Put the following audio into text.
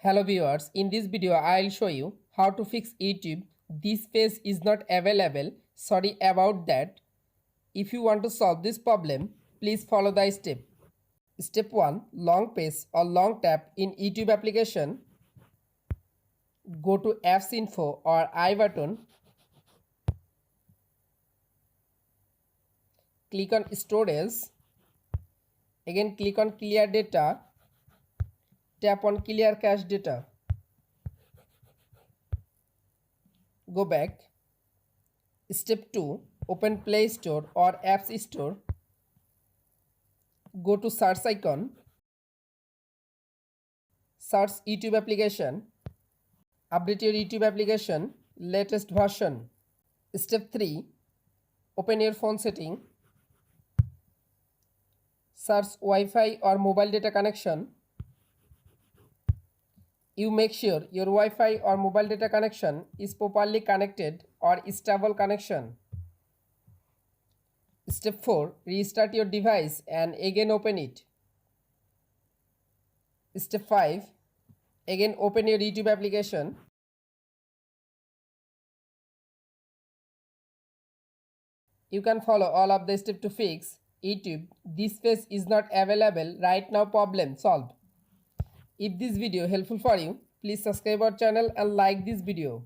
Hello viewers, in this video I'll show you how to fix YouTube. This page is not available. Sorry about that. If you want to solve this problem, please follow the step. Step 1. Long press or long tap in YouTube application. Go to apps info or I button. Click on storage. Again click on clear data. Tap on clear cache data. Go back. Step 2. Open Play Store or Apps Store. Go to search icon. Search YouTube application. Update your YouTube application latest version. Step 3. Open your phone setting. Search Wi-Fi or mobile data connection. You make sure your Wi-Fi or mobile data connection is properly connected or stable connection. Step 4. Restart your device and again open it. Step 5. Again open your YouTube application. You can follow all of the steps to fix YouTube. This page is not available right now. Problem solved. If this video helpful for you, please subscribe our channel and like this video.